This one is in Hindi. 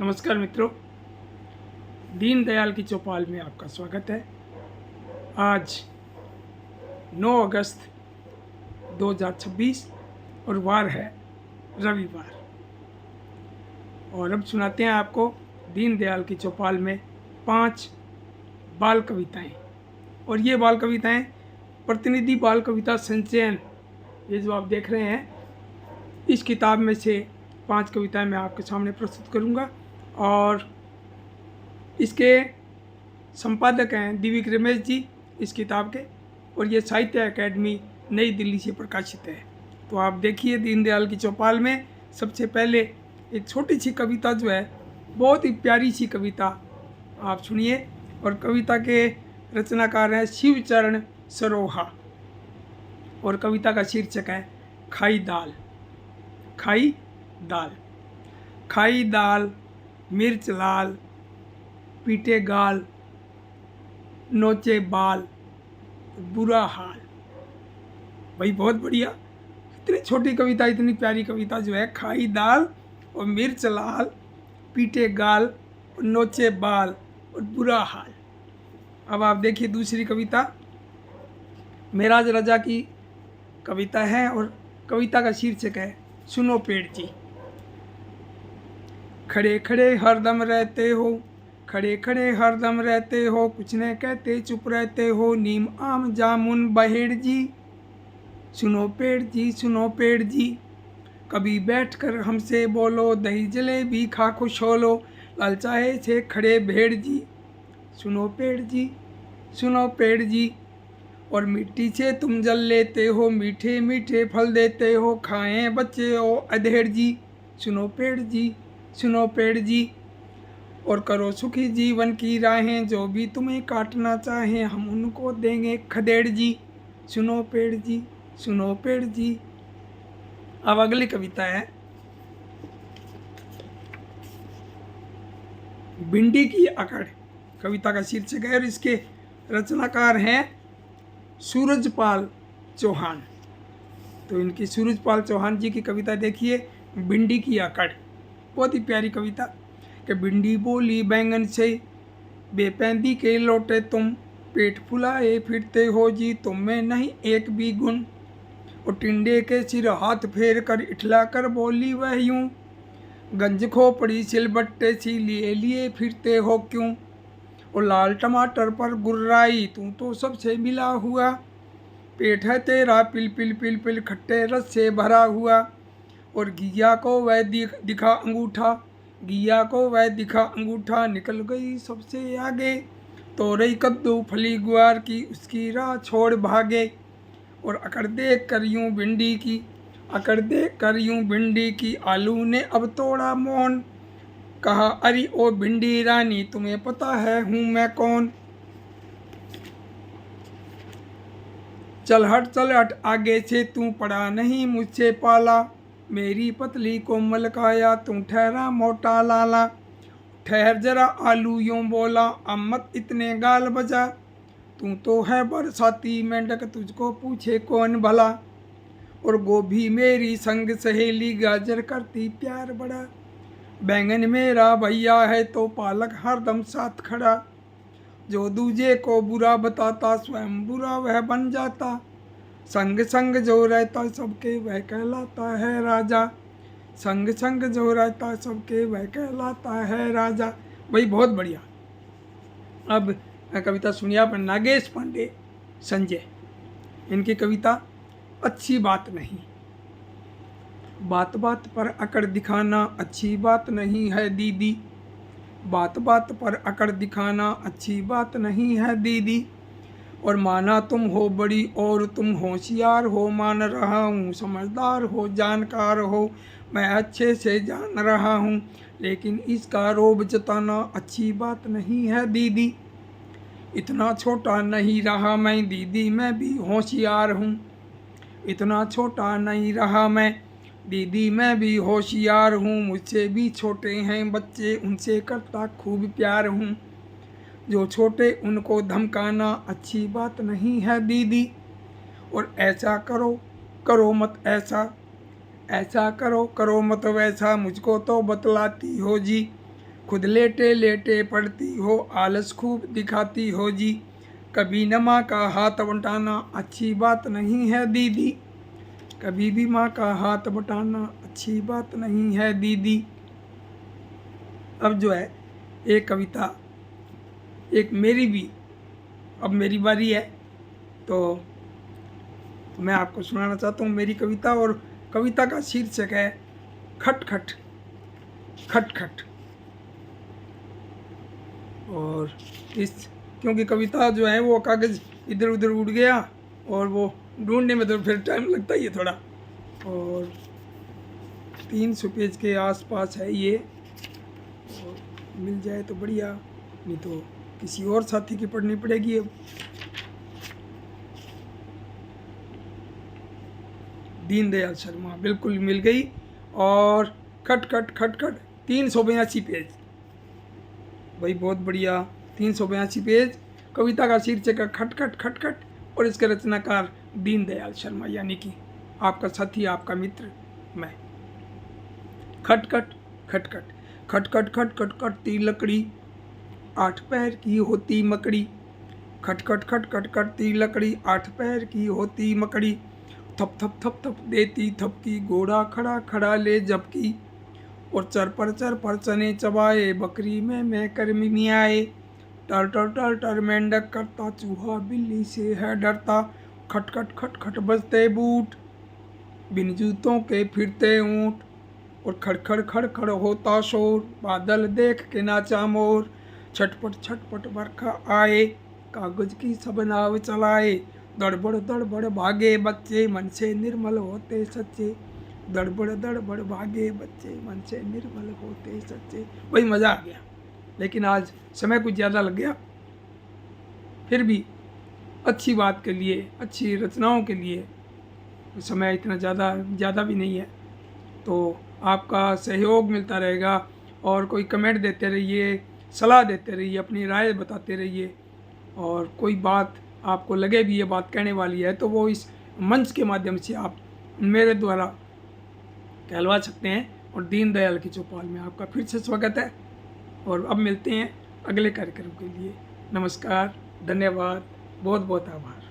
नमस्कार मित्रों, दीनदयाल की चौपाल में आपका स्वागत है। आज 9 अगस्त 2026 और वार है रविवार। और अब सुनाते हैं आपको दीनदयाल की चौपाल में 5 बाल कविताएं। और ये बाल कविताएं प्रतिनिधि बाल कविता संचयन, ये जो आप देख रहे हैं, इस किताब में से 5 कविताएं मैं आपके सामने प्रस्तुत करूंगा। और इसके संपादक हैं दिव्य रमेश जी इस किताब के, और ये साहित्य अकेडमी नई दिल्ली से प्रकाशित है। तो आप देखिए, दीनदयाल की चौपाल में सबसे पहले एक छोटी सी कविता जो है, बहुत ही प्यारी सी कविता आप सुनिए। और कविता के रचनाकार हैं शिवचरण सरोहा, और कविता का शीर्षक है खाई दाल। खाई दाल। खाई दाल, मिर्च लाल, पीटे गाल, नोचे बाल, बुरा हाल। भाई बहुत बढ़िया, इतनी छोटी कविता, इतनी प्यारी कविता जो है, खाई दाल और मिर्च लाल, पीटे गाल और नोचे बाल और बुरा हाल। अब आप देखिए दूसरी कविता, मेराज रजा की कविता है, और कविता का शीर्षक है सुनो पेड़ जी। खड़े खड़े हरदम रहते हो, खड़े खड़े हरदम रहते हो, कुछ न कहते चुप रहते हो, नीम आम जामुन बहेड़ जी। सुनो पेड़ जी, सुनो पेड़ जी, कभी बैठकर हमसे बोलो, दही जलेबी खा खुश हो लो, ललचाए से खड़े भेड़ जी। सुनो पेड़ जी, सुनो पेड़ जी, और मिट्टी से तुम जल लेते हो, मीठे मीठे फल देते हो, खाएं बच्चे हो अधेड़ जी। सुनो पेड़ जी, सुनो पेड़ जी, और करो सुखी जीवन की राहें, जो भी तुम्हें काटना चाहें हम उनको देंगे खदेड़ जी। सुनो पेड़ जी, सुनो पेड़ जी। अब अगली कविता है भिंडी की अकड़। कविता का शीर्षक है, और इसके रचनाकार हैं सूरजपाल चौहान। तो इनकी सूरजपाल चौहान जी की कविता देखिए, भिंडी की अकड़। बहुत ही प्यारी कविता कि भिंडी बोली बैंगन से, बेपैंदी के लौटे तुम, पेट फुलाए फिरते हो जी, तुम में नहीं एक भी गुण। और टिंडे के सिर हाथ फेर कर इठला कर बोली वह यूं, गंज खोपड़ी सिलबट्टे सी लिए लिए फिरते हो क्यों। और लाल टमाटर पर गुर्राई, तू तो सबसे मिला हुआ, पेट है तेरा पिल पिल पिल पिल खट्टे रस से भरा हुआ। और घिया को वह दिखा अंगूठा, घिया को वह दिखा अंगूठा, निकल गई सबसे आगे, तो रही कद्दू फली गुआर की, उसकी राह छोड़ भागे। और अकड़ देख कर यूं भिंडी की, अकड़ देख कर यूं भिंडी की, आलू ने अब तोड़ा मौन, कहा अरे ओ भिंडी रानी, तुम्हें पता है हूँ मैं कौन। चल हट आगे से, तू पड़ा नहीं मुझसे पाला, मेरी पतली कोमल काया, तू ठहरा मोटा लाला। ठहर जरा आलू यूं बोला, अब मत इतने गाल बजा, तू तो है बरसाती मेंढक, तुझको पूछे कौन भला। और गोभी मेरी संग सहेली, गाजर करती प्यार बड़ा, बैंगन मेरा भैया है तो पालक हरदम साथ खड़ा। जो दूजे को बुरा बताता, स्वयं बुरा वह बन जाता, संग संग जो रहता सबके वह कहलाता है राजा। संग संग जो रहता सबके वह कहलाता है राजा। भाई बहुत बढ़िया। अब कविता सुनिए आप, नागेश पांडे संजय। इनकी कविता अच्छी बात नहीं। बात बात पर अकड़ दिखाना अच्छी बात नहीं है दीदी, बात बात पर अकड़ दिखाना अच्छी बात नहीं है दीदी। और माना तुम हो बड़ी और तुम होशियार हो, मान रहा हूँ, समझदार हो जानकार हो, मैं अच्छे से जान रहा हूँ, लेकिन इसका रोब जताना अच्छी बात नहीं है दीदी। इतना छोटा नहीं रहा मैं दीदी, मैं भी होशियार हूँ, इतना छोटा नहीं रहा मैं दीदी, मैं भी होशियार हूँ, मुझसे भी छोटे हैं बच्चे, उनसे करता खूब प्यार हूँ। जो छोटे उनको धमकाना अच्छी बात नहीं है दीदी। और ऐसा करो करो मत ऐसा, ऐसा करो करो मत वैसा, मुझको तो बतलाती हो जी, खुद लेटे लेटे पढ़ती हो, आलस खूब दिखाती हो जी। कभी न माँ का हाथ बटाना अच्छी बात नहीं है दीदी, कभी भी माँ का हाथ बटाना अच्छी बात नहीं है दीदी। अब जो है एक कविता, एक मेरी भी, अब मेरी बारी है तो मैं आपको सुनाना चाहता हूँ मेरी कविता। और कविता का शीर्षक है खट खट खट खट। और इस क्योंकि कविता जो है वो कागज़ इधर उधर उड़ गया और वो ढूंढने में तो फिर टाइम लगता ही है थोड़ा। और 300 पेज के आसपास है ये, और मिल जाए तो बढ़िया, नहीं तो किसी और साथी की पढ़नी पड़ेगी। अब दीनदयाल शर्मा, बिल्कुल मिल गई। और खट खट खट खट 382 पेज, भाई बहुत बढ़िया। 382 पेज, कविता का शीर्षक है खट खट खट खट, और इसके रचनाकार दीनदयाल शर्मा, यानी कि आपका साथी, आपका मित्र मैं। खट खट खट खट खट खट खट खट कटती लकड़ी, 8 पैर की होती मकड़ी। खट खट खट खट कटती लकड़ी, 8 पैर की होती मकड़ी। थप थप थप थप देती थपकी, घोड़ा खड़ा खड़ा ले झपकी। और चर पर चने चबाए, बकरी में मैं कर मियाए। टर टर टर टर मेंढक करता, चूहा बिल्ली से है डरता। खट खट खट खट बजते बूट, बिन जूतों के फिरते ऊँट। और खड़ खड़ खड़ होता शोर, बादल देख के नाचा मोर। छटपट बरखा आए, कागज की सब नाव चलाए। दड़बड़ भागे बच्चे, मन से निर्मल होते सच्चे। दड़बड़ भागे बच्चे, मन से निर्मल होते सच्चे। वही मज़ा आ गया, लेकिन आज समय कुछ ज़्यादा लग गया। फिर भी अच्छी बात के लिए, अच्छी रचनाओं के लिए समय इतना ज़्यादा भी नहीं है। तो आपका सहयोग मिलता रहेगा, और कोई कमेंट देते रहिए, सलाह देते रहिए, अपनी राय बताते रहिए। और कोई बात आपको लगे भी ये बात कहने वाली है तो वो इस मंच के माध्यम से आप मेरे द्वारा कहलवा सकते हैं। और दीनदयाल की चौपाल में आपका फिर से स्वागत है। और अब मिलते हैं अगले कार्यक्रम के लिए। नमस्कार, धन्यवाद, बहुत बहुत आभार।